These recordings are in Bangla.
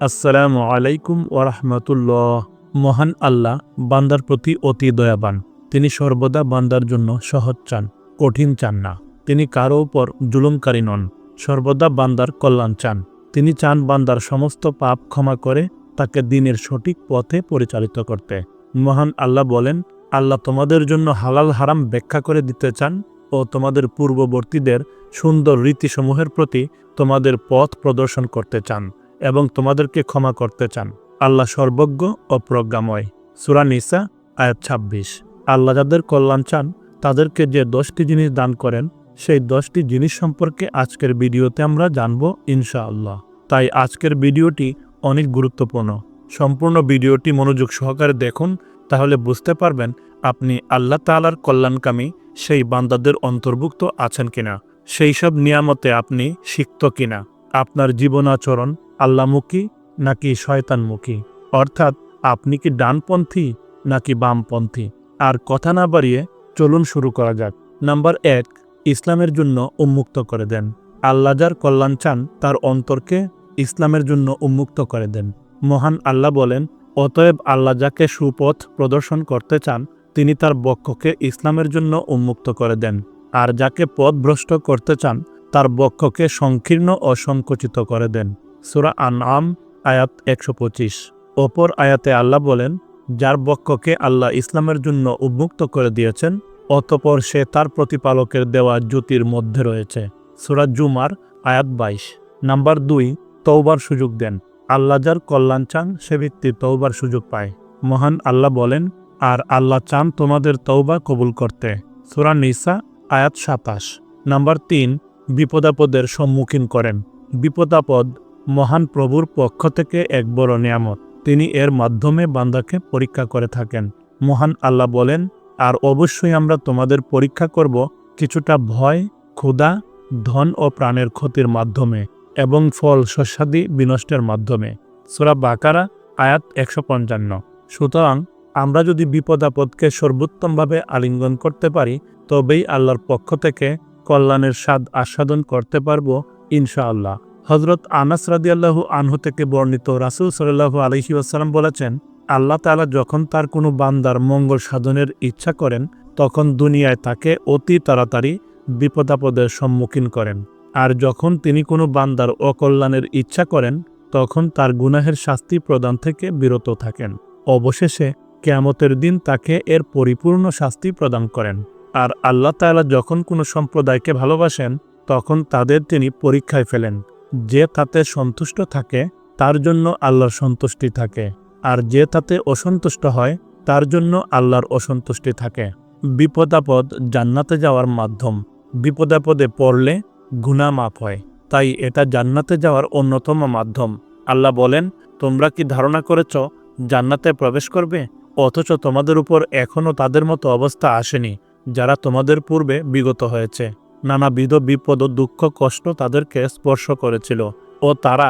আসসালামু আলাইকুম ওরহমতুল্লাহ। মহান আল্লাহ বান্দার প্রতি অতি দয়াবান। তিনি সর্বদা বান্দার জন্য সহজ চান, কঠিন চান না। তিনি কারো উপর জুলুমকারী নন, সর্বদা বান্দার কল্যাণ চান। তিনি চান বান্দার সমস্ত পাপ ক্ষমা করে তাকে দ্বীনের সঠিক পথে পরিচালিত করতে। মহান আল্লাহ বলেন, আল্লাহ তোমাদের জন্য হালাল হারাম ব্যাখ্যা করে দিতে চান ও তোমাদের পূর্ববর্তীদের সুন্দর রীতিসমূহের প্রতি তোমাদের পথ প্রদর্শন করতে চান এবং তোমাদেরকে ক্ষমা করতে চান। আল্লাহ সর্বজ্ঞ ও প্রজ্ঞাময়। সূরা নিসা আয়াত ২৬। আল্লাহ যাদের কল্যাণ চান তাদেরকে যে 10টি জিনিস দান করেন, সেই 10টি জিনিস সম্পর্কে আজকের ভিডিওতে আমরা জানব ইনশাআল্লাহ। তাই আজকের ভিডিওটি অনেক গুরুত্বপূর্ণ। সম্পূর্ণ ভিডিওটি মনোযোগ সহকারে দেখুন, তাহলে বুঝতে পারবেন আপনি আল্লাহ তাআলার কল্যাণকামী সেই বান্দাদের অন্তর্ভুক্ত আছেন কিনা, সেই সব নিয়ামতে আপনি সিক্ত কিনা, আপনার জীবন আচরণ আল্লাহমুখী নাকি শয়তানমুখী, অর্থাৎ আপনি কি ডানপন্থী নাকি বামপন্থী। আর কথা না বাড়িয়ে চলুন শুরু করা যাক। নাম্বার 1, ইসলামের জন্য উন্মুক্ত করে দেন। আল্লাহ যার কল্যাণ চান তার অন্তরকে ইসলামের জন্য উন্মুক্ত করে দেন। মহান আল্লাহ বলেন, অতএব আল্লাহ যাকে সুপথ প্রদর্শন করতে চান তিনি তার বক্ষকে ইসলামের জন্য উন্মুক্ত করে দেন, আর যাকে পথভ্রষ্ট করতে চান তার বক্ষকে সংকীর্ণ ও সংকুচিত করে দেন। সূরা আনআম আয়াত ১২৫। অপর আয়াতে আল্লাহ বলেন, যার বক্ষকে আল্লাহ ইসলামের জন্য উন্মুক্ত করে দিয়েছেন অতঃপর সে তার প্রতিপালকের দেওয়া জ্যোতির মধ্যে রয়েছে। সূরা জুমার আয়াত ২২। নাম্বার ২, তওবার সুযোগ দেন। আল্লাহ যার কল্যাণ চান সে ব্যক্তি তওবার সুযোগ পায়। মহান আল্লাহ বলেন, আর আল্লাহ চান তোমাদের তওবা কবুল করতে। সূরা নিসা আয়াত ২৭। নাম্বার ৩, বিপদাপদের সম্মুখীন করেন। বিপদাপদ মহান প্রভুর পক্ষ থেকে এক বড় নিয়ামত। তিনি এর মাধ্যমে বান্দাকে পরীক্ষা করে থাকেন। মহান আল্লাহ বলেন, আর অবশ্যই আমরা তোমাদের পরীক্ষা করব কিছুটা ভয়, ক্ষুধা, ধন ও প্রাণের ক্ষতির মাধ্যমে এবং ফল শস্যাদি বিনষ্টের মাধ্যমে। সূরা বাকারা আয়াত ১৫৫। সুতরাং আমরা যদি বিপদাপদকে সর্বোত্তমভাবে আলিঙ্গন করতে পারি তবেই আল্লাহর পক্ষ থেকে কল্যাণের স্বাদ আস্বাদন করতে পারব ইনশাআল্লাহ। হযরত আনাস রাদিয়াল্লাহু আনহু থেকে বর্ণিত, রাসূল সাল্লাল্লাহু আলাইহি ওয়াসাল্লাম বলেছেন, আল্লাহ তাআলা যখন তার কোনো বান্দার মঙ্গল সাধনের ইচ্ছা করেন তখন দুনিয়ায় তাকে অতি তাড়াতাড়ি বিপদাপদের সম্মুখীন করেন, আর যখন তিনি কোনো বান্দার অকল্যাণের ইচ্ছা করেন তখন তার গুনাহের শাস্তি প্রদান থেকে বিরত থাকেন। অবশেষে কিয়ামতের দিন তাকে এর পরিপূর্ণ শাস্তি প্রদান করেন। আর আল্লাহ তাআলা যখন কোনো সম্প্রদায়কে ভালোবাসেন তখন তাদের তিনি পরীক্ষায় ফেলেন। যে তাতে সন্তুষ্ট থাকে তার জন্য আল্লাহর সন্তুষ্টি থাকে, আর যে তাতে অসন্তুষ্ট হয় তার জন্য আল্লাহর অসন্তুষ্টি থাকে। বিপদাপদ জান্নাতে যাওয়ার মাধ্যম। বিপদাপদে পড়লে গুনাহ মাফ হয়, তাই এটা জান্নাতে যাওয়ার অন্যতম মাধ্যম। আল্লাহ বলেন, তোমরা কি ধারণা করেছ জান্নাতে প্রবেশ করবে, অথচ তোমাদের উপর এখনও তাদের মতো অবস্থা আসেনি যারা তোমাদের পূর্বে বিগত হয়েছে। নানাবিধ বিপদ ও দুঃখ কষ্ট তাদেরকে স্পর্শ করেছিল ও তারা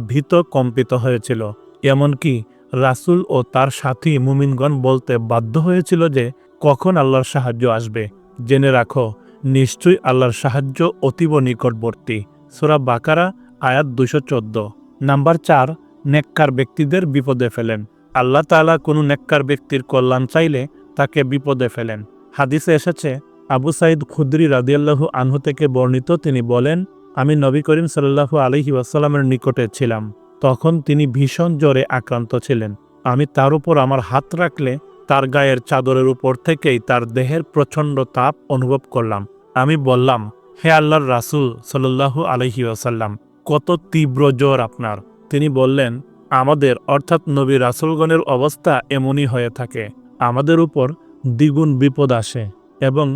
ভীত কম্পিত হয়েছিল। এমনকি রাসূল ও তার সাথী মুমিনগণ বলতে বাধ্য হয়েছিল যে কখন আল্লাহর সাহায্য আসবে। জেনে রাখো, নিশ্চয়ই আল্লাহর সাহায্য অতীব নিকটবর্তী। সূরা বাকারা আয়াত ২১৪। নাম্বার ৪, নেককার ব্যক্তিদের বিপদে ফেলেন। আল্লাহ তাআলা কোনো নেককার ব্যক্তির কল্যাণ চাইলে তাকে বিপদে ফেলেন। হাদিসে এসেছে, আবু সাঈদ খুদরি রাদিয়াল্লাহু আনহু থেকে বর্ণিত, তিনি বলেন, আমি নবী করিম সাল্লাল্লাহু আলাইহি ওয়াসাল্লামের নিকটে ছিলাম। তখন তিনি ভীষণ জ্বরে আক্রান্ত ছিলেন। আমি তার উপর আমার হাত রাখলে তার গায়ের চাদরের উপর থেকেই তার দেহের প্রচণ্ড তাপ অনুভব করলাম। আমি বললাম, হে আল্লাহর রাসূল সাল্লাল্লাহু আলাইহি ওয়াসাল্লাম, কত তীব্র জ্বর আপনার। তিনি বললেন, আমাদের অর্থাৎ নবী রাসূলগণের অবস্থা এমনই হয়ে থাকে। আমাদের উপর দ্বিগুণ বিপদ আসে এবং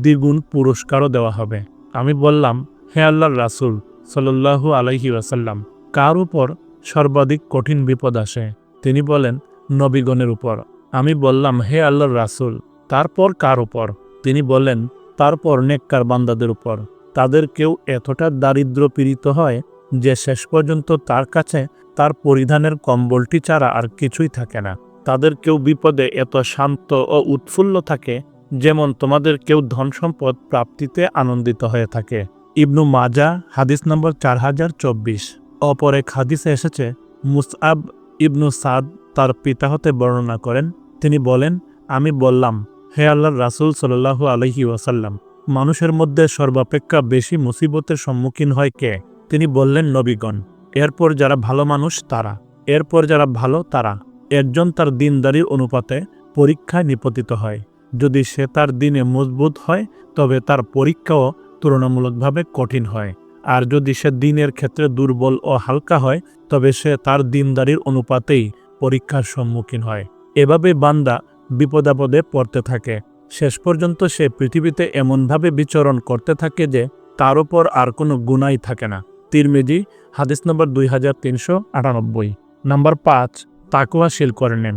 দ্বিগুণ পুরস্কারও দেওয়া হবে। আমি বললাম, হে আল্লাহর রাসূল সাল্লাল্লাহু আলাইহি ওয়াসাল্লাম, কার উপর সর্বাধিক কঠিন বিপদ আসে? তিনি বলেন, নবীগণের উপর। আমি বললাম, হে আল্লাহর রাসূল, তারপর কার উপর? তিনি বললেন, তারপর নেককার বান্দাদের উপর। তাদের কেউ এতটা দারিদ্র পীড়িত হয় যে শেষ পর্যন্ত তার কাছে তার পরিধানের কম্বলটি ছাড়া আর কিছুই থাকে না। তাদের কেউ বিপদে এত শান্ত ও উৎফুল্ল থাকে যেমন তোমাদের কেউ ধন সম্পদ প্রাপ্তিতে আনন্দিত হয়ে থাকে। ইবনু মাজাহ হাদিস নম্বর 4024। অপর এক হাদিসে এসেছে, মুসআব ইবনু সাদ তার পিতা হতে বর্ণনা করেন, তিনি বলেন, আমি বললাম, হে আল্লাহর রাসূল সাল্লাল্লাহু আলাইহি ওয়াসাল্লাম, মানুষের মধ্যে সর্বাপেক্ষা বেশি মুসিবতের সম্মুখীন হয় কে? তিনি বললেন, নবীগণ। এরপর যারা ভালো মানুষ তারা, এরপর যারা ভালো তারা। একজন তার দিনদারির অনুপাতে পরীক্ষায় নিপতিত হয়। যদি সে তার দিনে মজবুত হয় তবে তার পরীক্ষাও তুলনামূলকভাবে কঠিন হয়। আর যদি সে দিনের ক্ষেত্রে দুর্বল ও হালকা হয় তবে সে তার দিনদারির অনুপাতেই পরীক্ষার সম্মুখীন হয়। এভাবে বান্দা বিপদাপদে পড়তে থাকে। শেষ পর্যন্ত সে পৃথিবীতে এমনভাবে বিচরণ করতে থাকে যে তার উপর আর কোনো গুনাই থাকে না। তিরমিজি হাদিস নম্বর 2398। নাম্বার 5, তাকওয়াশীল করে নেন।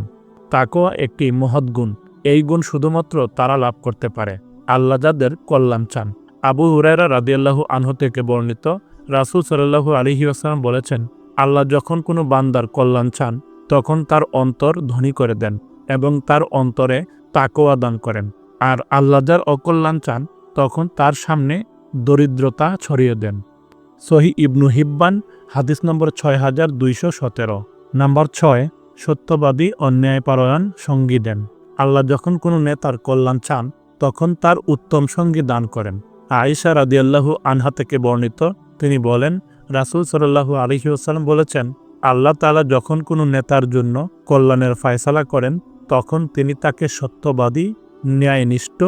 তাকওয়া একটি মহৎ গুণ। এই গুণ শুধুমাত্র তারা লাভ করতে পারে আল্লাহ যাদের কল্যাণ চান। আবু হুরায়রা রাদিয়াল্লাহু আনহু থেকে বর্ণিত, রাসূল সাল্লাল্লাহু আলাইহি ওয়াসাল্লাম বলেছেন, আল্লাহ যখন কোনো বান্দার কল্যাণ চান তখন তার অন্তর ধনী করে দেন এবং তার অন্তরে তাকওয়া দান করেন। আর আল্লাহ যার অকল্যাণ চান তখন তার সামনে দরিদ্রতা ছড়িয়ে দেন। সহিহ ইবনু হিব্বান হাদিস নম্বর 6217। নাম্বার 6, সত্যবাদী ও ন্যায়পরায়ণ সঙ্গী দেন। আল্লাহ যখন কোনো নেতার কল্যাণ চান তখন তার উত্তম সঙ্গী দান করেন। আয়েশা রাদিয়াল্লাহু আনহা থেকে বর্ণিত, তিনি বলেন, রাসূল সাল্লাল্লাহু আলাইহি ওয়াসাল্লাম বলেছেন, আল্লাহ তাআলা যখন কোনো নেতার জন্য কল্যাণের ফয়সালা করেন তখন তিনি তাকে সত্যবাদী, ন্যায়নিষ্ঠ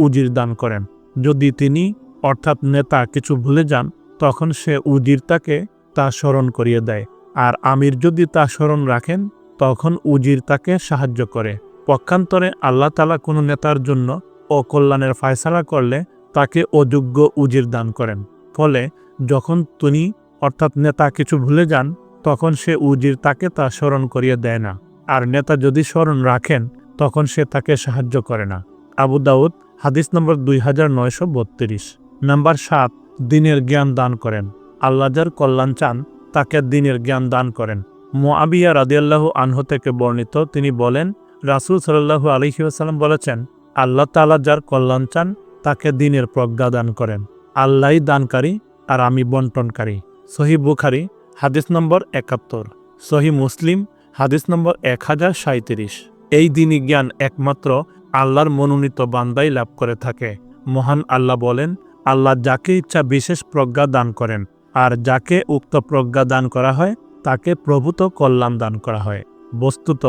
উজির দান করেন। যদি তিনি অর্থাৎ নেতা কিছু ভুলে যান তখন সে উজির তাকে তা স্মরণ করিয়ে দেয়। আর আমির যদি তা স্মরণ রাখেন তখন উজির তাকে সাহায্য করে। পক্ষান্তরে আল্লাহ তাআলা কোনো নেতার জন্য অকল্যাণের ফয়সালা করলে তাকে অযোগ্য উজির দান করেন। ফলে যখন তিনি অর্থাৎ নেতা কিছু ভুলে যান তখন সে উজির তাকে তা স্মরণ করিয়ে দেয় না। আর নেতা যদি স্মরণ রাখেন তখন সে তাকে সাহায্য করে না। আবু দাউদ হাদিস নম্বর 2932। নাম্বার 7, দ্বীনের জ্ঞান দান করেন। আল্লাহ যার কল্যাণ চান তাকে দ্বীনের জ্ঞান দান করেন। মুআবিয়া রাদিয়াল্লাহু আনহু থেকে বর্ণিত, তিনি বলেন, রাসূল সাল্লাল্লাহু আলাইহি ওয়াসাল্লাম বলেছেন, আল্লাহ তাআলা যার কল্যাণ চান তাকে দ্বীনের প্রজ্ঞা দান করেন। আল্লাহই দানকারী আর আমি বন্টনকারী। সহিহ বুখারী হাদিস নম্বর 71। সহিহ মুসলিম হাদিস নম্বর 1037। এই দ্বীনি জ্ঞান একমাত্র আল্লাহর মনোনীত বান্দাই লাভ করে থাকে। মহান আল্লাহ বলেন, আল্লাহ যাকে ইচ্ছা বিশেষ প্রজ্ঞা দান করেন, আর যাকে উক্ত প্রজ্ঞা দান করা হয় তাকে প্রভূত কল্যাণ দান করা হয়। বস্তুত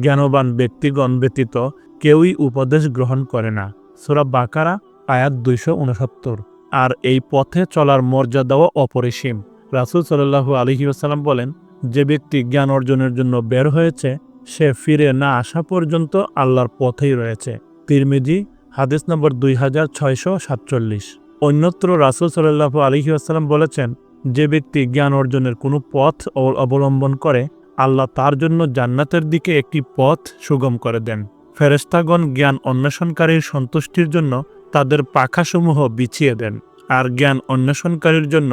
জ্ঞানবান ব্যক্তিগণ ব্যতীত কেউই উপদেশ গ্রহণ করে না। সূরা বাকারা আয়াত 269। আর এই পথে চলার মর্যাদাও অপরিসীম। রাসূল সাল্লাল্লাহু আলাইহি ওয়াসাল্লাম বলেন, যে ব্যক্তি জ্ঞান অর্জনের জন্য বের হয়েছে সে ফিরে না আসা পর্যন্ত আল্লাহর পথেই রয়েছে। তিরমিজি হাদিস নম্বর 2647। অন্যত্র রাসূল সাল্লাল্লাহু আলাইহি ওয়াসাল্লাম বলেছেন, যে ব্যক্তি জ্ঞান অর্জনের কোনো পথ অবলম্বন করে আল্লাহ তার জন্য জান্নাতের দিকে একটি পথ সুগম করে দেন। ফেরেশতাগণ জ্ঞান অন্বেষণকারীর সন্তুষ্টির জন্য তাদের পাখাসমূহ বিছিয়ে দেন। আর জ্ঞান অন্বেষণকারীর জন্য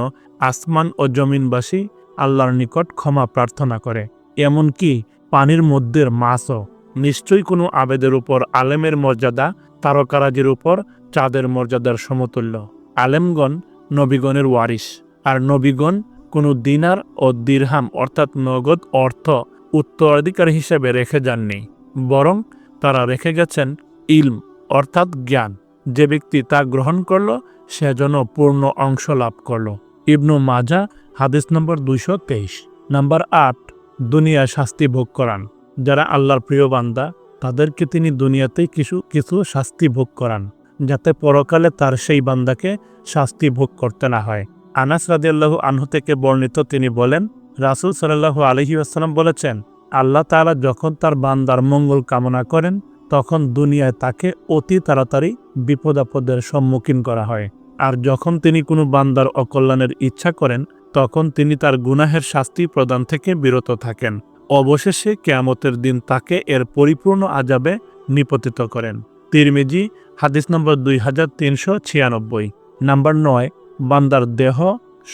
আসমান ও জমিনবাসী আল্লাহর নিকট ক্ষমা প্রার্থনা করে। এমনকি পানির মধ্যের মাছও। নিশ্চয়ই কোনো আবেদের উপর আলেমের মর্যাদা তারকারাজির উপর চাঁদের মর্যাদার সমতুল্য। আলেমগণ নবীগণের ওয়ারিস, আর নবীগণ কোনো দিনার ও দিরহাম অর্থাৎ নগদ অর্থ উত্তরাধিকার হিসেবে রেখে যাননি, বরং তারা রেখে গেছেন ইলম অর্থাৎ জ্ঞান। যে ব্যক্তি তা গ্রহণ করল সে যেন পূর্ণ অংশ লাভ করল। ইবনু মাজাহ হাদিস নম্বর 223। নাম্বার 8, দুনিয়ায় শাস্তি ভোগ করান। যারা আল্লাহর প্রিয় বান্দা তাদেরকে তিনি দুনিয়াতেই কিছু শাস্তি ভোগ করান, যাতে পরকালে তার সেই বান্দাকে শাস্তি ভোগ করতে না হয়। আনাস রাদিয়াল্লাহু আনহু থেকে বর্ণিত, তিনি বলেন, রাসূল সাল্লাল্লাহু আলাইহি ওয়াসাল্লাম বলেছেন, আল্লাহ তাআলা যখন তার বান্দার মঙ্গল কামনা করেন তখন দুনিয়ায় তাকে অতি তাড়াতাড়ি বিপদ আপদের সম্মুখীন করা হয়। আর যখন তিনি কোনো বান্দার অকল্যাণের ইচ্ছা করেন তখন তিনি তার গুনাহের শাস্তি প্রদান থেকে বিরত থাকেন। অবশেষে কিয়ামতের দিন তাকে এর পরিপূর্ণ আযাবে নিপতিত করেন। তিরমিজি হাদিস নম্বর 2396। নাম্বার 9, বান্দার দেহ,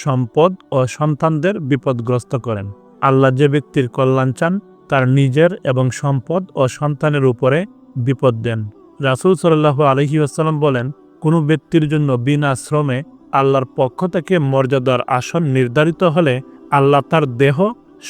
সম্পদ ও সন্তানদের বিপদগ্রস্ত করেন। আল্লাহ যে ব্যক্তির কল্যাণ চান তার নিজের এবং সম্পদ ও সন্তানের উপরে বিপদ দেন। রাসূল সাল্লাল্লাহু আলাইহি ওয়াসাল্লাম বলেন, কোনো ব্যক্তির জন্য বিনা শ্রমে আল্লাহর পক্ষ থেকে মর্যাদার আসন নির্ধারিত হলে আল্লাহ তার দেহ,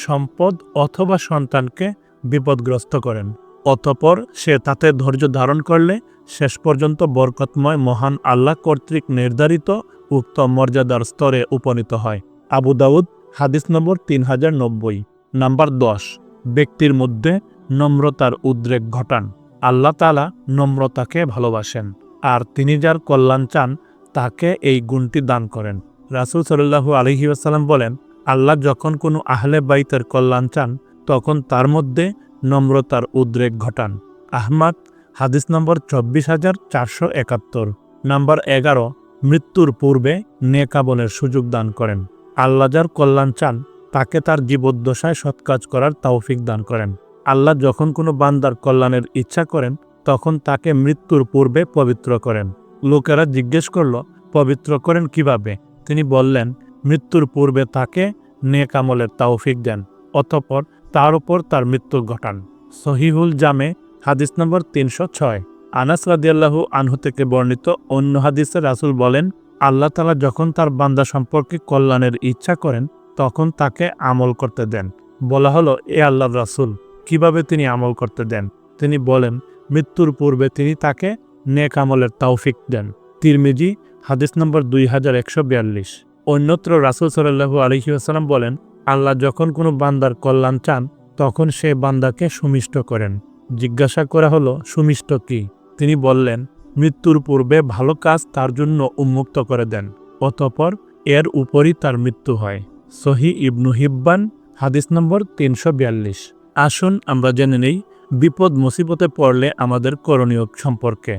সম্পদ অথবা সন্তানকে বিপদগ্রস্ত করেন। অতঃপর সে তাতে ধৈর্য ধারণ করলে শেষ পর্যন্ত বরকতময় মহান আল্লাহ কর্তৃক নির্ধারিত উক্ত মর্যাদার স্তরে উপনীত হয়। আবু দাউদ হাদিস নম্বর 3090। নাম্বার 10, ব্যক্তির মধ্যে নম্রতার উদ্রেক ঘটান। আল্লাহ তাআলা নম্রতাকে ভালোবাসেন, আর তিনি যার কল্যাণ চান তাকে এই গুণটি দান করেন। রাসূল সাল্লাল্লাহু আলাইহি ওয়াসাল্লাম বলেন, আল্লাহ যখন কোনো আহলে বাইতের কল্যাণ চান তখন তার মধ্যে নম্রতার উদ্রেক ঘটান। আহমদ হাদিস নম্বর 24471। নাম্বার 11, মৃত্যুর পূর্বে নেক আমলের সুযোগ দান করেন। আল্লাহ যার কল্যাণ চান তাকে তার জীবদ্দশায় সৎ কাজ করার তৌফিক দান করেন। আল্লাহ যখন কোনো বান্দার কল্যাণের ইচ্ছা করেন তখন তাকে মৃত্যুর পূর্বে পবিত্র করেন। লোকেরা জিজ্ঞেস করল, পবিত্র করেন কিভাবে? তিনি বললেন, মৃত্যুর পূর্বে তাকে নেক আমলের তৌফিক দেন, অতঃপর তার উপর তার মৃত্যু ঘটান। সহিহুল জামে হাদিস নম্বর 306। আনাস রাদিয়াল্লাহু আনহু থেকে বর্ণিত অন্য হাদিসে রাসূল বলেন, আল্লাহ তাআলা যখন তার বান্দা সম্পর্কে কল্যাণের ইচ্ছা করেন তখন তাকে আমল করতে দেন। বলা হলো, এ আল্লাহর রাসূল, কিভাবে তিনি আমল করতে দেন? তিনি বলেন, মৃত্যুর পূর্বে তিনি তাকে নেক আমলের তৌফিক দেন। তিরমিজি হাদিস নম্বর 2142। অন্যত্র রাসূল সাল্লাল্লাহু আলাইহি ওয়াসাল্লাম বলেন, আল্লাহ যখন কোনো বান্দার কল্যাণ চান তখন সে বান্দাকে সুমিষ্ট করেন। জিজ্ঞাসা করা হলো, সুমিষ্ট কি? তিনি বললেন, মৃত্যুর পূর্বে ভালো কাজ তার জন্য উন্মুক্ত করে দেন, অতঃপর এর উপরই তার মৃত্যু হয়। সহি ইবনু হিব্বান হাদিস নম্বর 342। আসুন আমরা জেনে নেই বিপদ মুসিবতে পড়লে আমাদের করণীয় সম্পর্কে।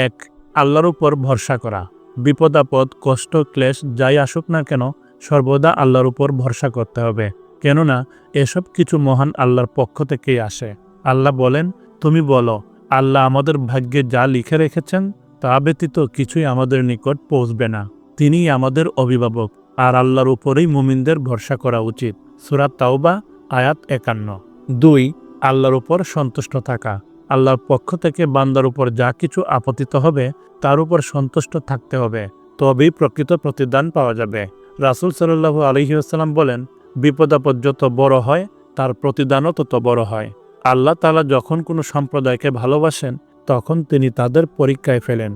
1. আল্লাহর উপর ভরসা করা। বিপদ আপদ কষ্ট ক্লেশ যাই আসুক না কেন সর্বদা আল্লাহর উপর ভরসা করতে হবে, কেননা এসব কিছু মহান আল্লাহর পক্ষ থেকেই আসে। আল্লাহ বলেন, তুমি বলো, আল্লাহ আমাদের ভাগ্যে যা লিখে রেখেছেন তা ব্যতীত কিছুই আমাদের নিকট পৌঁছবে না। তিনিই আমাদের অভিভাবক, আর আল্লাহর উপরেই মুমিনদের ভরসা করা উচিত। সূরা তাওবা আয়াত 51। 2. আল্লাহর উপর সন্তুষ্ট থাকা। আল্লাহর পক্ষ থেকে বান্দার উপর যা কিছু আপতিত হবে তার উপর সন্তুষ্ট থাকতে হবে, তবেই প্রকৃত প্রতিদান পাওয়া যাবে। রাসূল সাল্লাল্লাহু আলাইহি ওয়াসাল্লাম বলেন, বিপদ আপদ যত বড় হয় তার প্রতিদানও তত বড় হয়। আল্লাহ তাআলা যখন কোনো সম্প্রদায়কে ভালোবাসেন তখন তিনি তাদের পরীক্ষায় ফেলেন।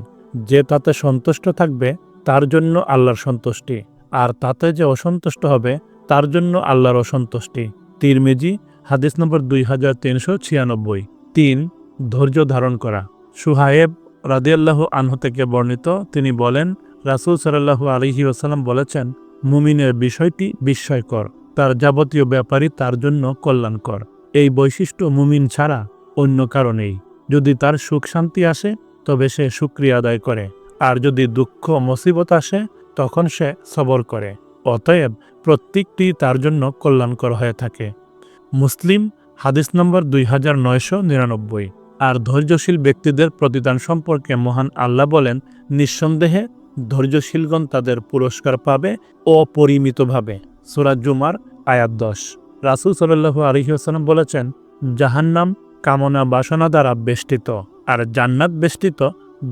যে তাতে সন্তুষ্ট থাকবে তার জন্য আল্লাহর সন্তুষ্টি, আর তাতে যে অসন্তুষ্ট হবে তার জন্য আল্লাহর অসন্তুষ্টি। তিরমিজি হাদিস নম্বর 2396। 3. ধৈর্য ধারণ করা। সুহায়েব রাদিয়াল্লাহু আনহু থেকে বর্ণিত, তিনি বলেন, রাসূল সাল্লাল্লাহু আলাইহি ওয়াসাল্লাম বলেছেন, মুমিনের বিষয়টি বিস্ময়কর, তার যাবতীয় ব্যাপারই তার জন্য কল্যাণকর। এই বৈশিষ্ট্য মুমিন ছাড়া অন্য কারণেই। যদি তার সুখ শান্তি আসে তবে সে শুকরিয়া আদায় করে, আর যদি দুঃখ মুসিবত আসে তখন সে সবর করে। অতএব প্রত্যেকটি তার জন্য কল্যাণকর হয়ে থাকে। মুসলিম হাদিস নম্বর 2999। আর ধৈর্যশীল ব্যক্তিদের প্রতিদান সম্পর্কে মহান আল্লাহ বলেন, নিঃসন্দেহে ধৈর্যশীলগণ তাদের পুরস্কার পাবে অপরিমিতভাবে। সূরা জুমার আয়াত 10। রাসূল সাল্লাল্লাহু আলাইহি ওয়াসাল্লাম বলেছেন, জাহান্নাম কামনা বাসনা দ্বারা বেষ্টিত, আর জান্নাত বেষ্টিত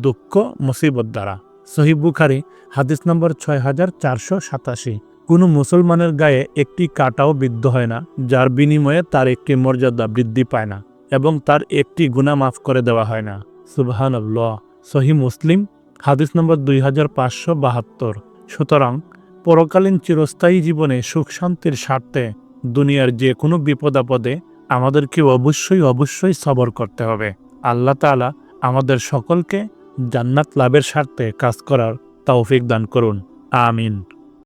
দুঃখ মুসিবত দ্বারা। সহিহ বুখারী হাদিস নম্বর 6487। কোনো মুসলমানের গায়ে একটি কাঁটাও বিদ্ধ হয় না যার বিনিময়ে তার একটি মর্যাদা বৃদ্ধি পায় না এবং তার একটি গুনাহ মাফ করে দেওয়া হয় না। সুবহানাল্লাহ। সহিহ মুসলিম হাদিস নম্বর 2572। সুতরাং পরকালীন চিরস্থায়ী জীবনে সুখ শান্তির স্বার্থে দুনিয়ার যে কোনো বিপদ আপদে আমাদেরকে অবশ্যই সবর করতে হবে। আল্লাহ তাআলা আমাদের সকলকে জান্নাত লাভের স্বার্থে কাজ করার তৌফিক দান করুন। আমিন।